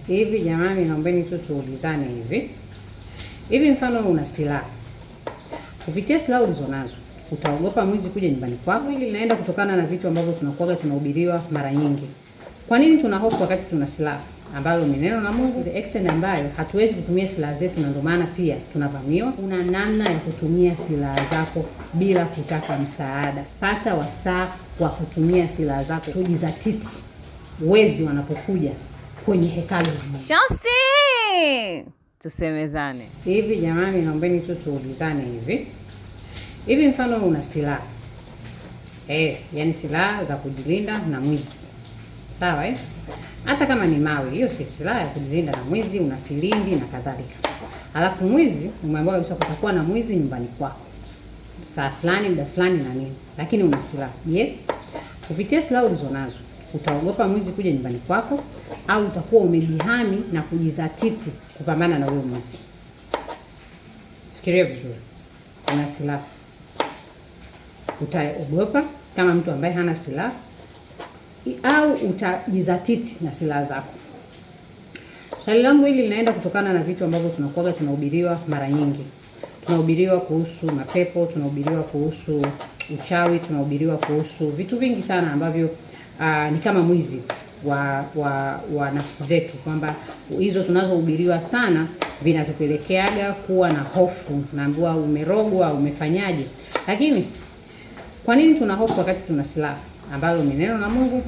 Hivi jamani, naombeni tu tuulizane hivi, mfano una silaha. Kupitia silaha ulizonazo, utaogopa mwizi kuja nyumbani kwako? Hili linaenda kutokana na vitu ambavyo tunahubiriwa mara nyingi. Kwa nini tuna hofu wakati tuna silaha ambalo ni neno la Mungu, the extent ambayo hatuwezi kutumia silaha zetu, na ndio maana pia tunavamiwa? Una namna ya kutumia silaha zako bila kutaka msaada. Pata wasaa wa kutumia silaha zako, tujizatiti wezi wanapokuja kwenye hekalu. Shosti, tusemezane. Hivi jamani, naombeni tu tuulizane hivi, mfano una silaha yani silaha za kujilinda na mwizi, sawa hata kama ni mawe, hiyo si silaha ya kujilinda na mwizi. Una filimbi na kadhalika, alafu mwizi umeambiwa kabisa kutakuwa na mwizi nyumbani kwako saa fulani, muda fulani na nini, lakini una silaha. Je, kupitia silaha ulizonazo utaogopa mwizi kuja nyumbani kwako, au utakuwa umejihami na kujizatiti kupambana na huyo mwizi? Fikiria vizuri. Una silaha, utaogopa kama mtu ambaye hana silaha, au utajizatiti na silaha zako? Swali langu hili linaenda kutokana na vitu ambavyo tunahubiriwa mara nyingi. Tunahubiriwa kuhusu mapepo, tunahubiriwa kuhusu uchawi, tunahubiriwa kuhusu vitu vingi sana ambavyo ni kama mwizi wa nafsi zetu, kwamba hizo tunazohubiriwa sana vinatupelekeaga kuwa na hofu, naambiwa umerogwa, umefanyaje. Lakini kwa nini tuna hofu wakati tuna silaha ambalo ni neno la Mungu?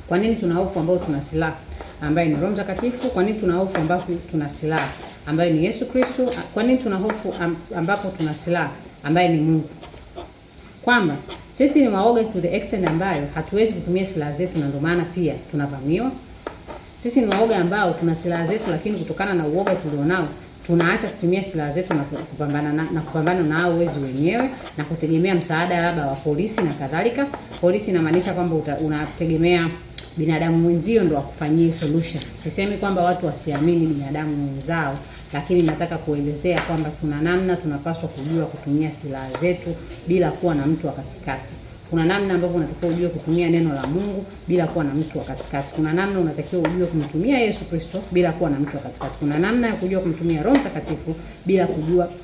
Kwa nini tuna hofu ambayo tuna silaha ambayo ni Roho Mtakatifu? Kwa nini tuna hofu ambapo tuna silaha ambayo ni Yesu Kristo? Kwa nini tuna hofu ambapo tuna silaha ambayo ni Mungu? Kwamba sisi ni waoga to the extent ambayo hatuwezi kutumia silaha zetu, na ndio maana pia tunavamiwa. Sisi ni waoga ambao tuna silaha zetu, lakini kutokana na uoga tulionao tunaacha kutumia silaha zetu na kupambana na hao wezi wenyewe, na kutegemea msaada labda wa polisi na kadhalika. Polisi inamaanisha kwamba unategemea binadamu mwenzio ndio akufanyie solution. Sisemi kwamba watu wasiamini binadamu mwenzao, lakini nataka kuelezea kwamba tuna namna tunapaswa kujua kutumia silaha zetu bila kuwa na mtu wa katikati. Kuna namna ambavyo unatakiwa ujue kutumia neno la Mungu bila kuwa na mtu wa katikati. Kuna namna unatakiwa ujue kumtumia Yesu Kristo bila kuwa na mtu wa katikati. Kuna namna ya kujua kumtumia Roho Mtakatifu bila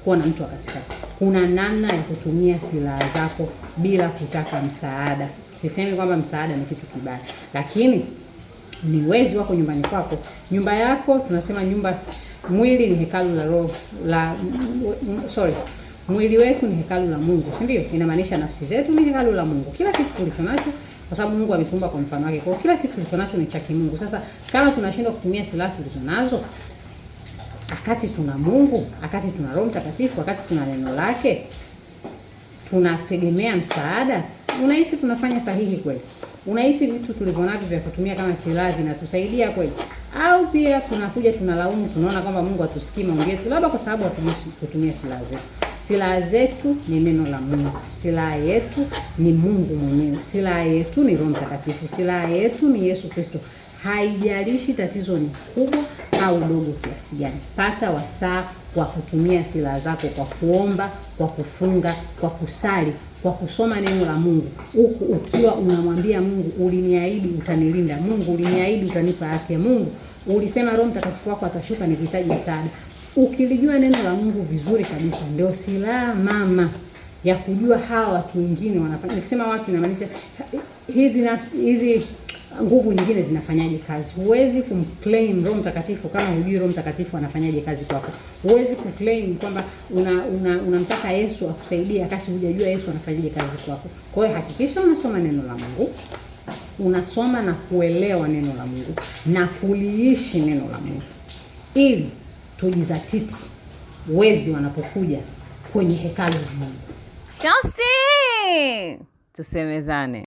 kuwa na mtu wa katikati. Kuna namna ya kutumia silaha zako bila kutaka msaada. Sisemi kwamba msaada ni kitu kibaya, lakini ni wezi wako nyumbani kwako. Nyumba yako, tunasema mwili ni hekalu la roho mwili wetu ni hekalu la Mungu, si ndio? Inamaanisha nafsi zetu ni hekalu la Mungu. Kila kitu tulichonacho, kwa sababu Mungu ametumba kwa mfano wake, kwa kila kitu tulichonacho ni cha Mungu. Sasa kama tunashindwa kutumia silaha tulizonazo, wakati tuna Mungu, wakati tuna Roho Mtakatifu, wakati tuna neno lake, tunategemea msaada, unahisi tunafanya sahihi kweli? Unahisi vitu tulivyonavyo vya kutumia kama silaha vinatusaidia kweli? Au pia tunakuja tunalaumu, tunaona kwamba Mungu hatusikii maombi yetu, labda kwa sababu hatutumia silaha zetu. Silaha zetu ni neno la Mungu. Silaha yetu ni Mungu mwenyewe. Silaha yetu ni Roho Mtakatifu. Silaha yetu ni Yesu Kristo. Haijalishi tatizo ni kubwa au dogo kiasi gani. Pata wasaa wa kutumia silaha zako kwa kuomba, kwa kufunga, kwa kusali, kwa kusoma neno la Mungu. Huku ukiwa unamwambia Mungu, uliniahidi utanilinda. Mungu, uliniahidi utanipa afya. Mungu, ulisema Roho Mtakatifu wako atashuka nikihitaji msaada. Ukilijua neno la Mungu vizuri kabisa, ndio silaha mama ya kujua hawa watu wengine wanafanya. Nikisema watu inamaanisha hizi nguvu nyingine zinafanyaje kazi. Huwezi kumclaim Roho Mtakatifu kama hujui Roho Mtakatifu anafanyaje kazi kwako. Huwezi kuclaim kwamba unamtaka Yesu akusaidie wakati hujajua Yesu anafanyaje kazi kwako. Kwa hiyo hakikisha unasoma neno la Mungu, unasoma na kuelewa neno la Mungu na kuliishi neno la Mungu, ili tujizatiti wezi wanapokuja kwenye hekalu la Mungu. Shosti, tusemezane.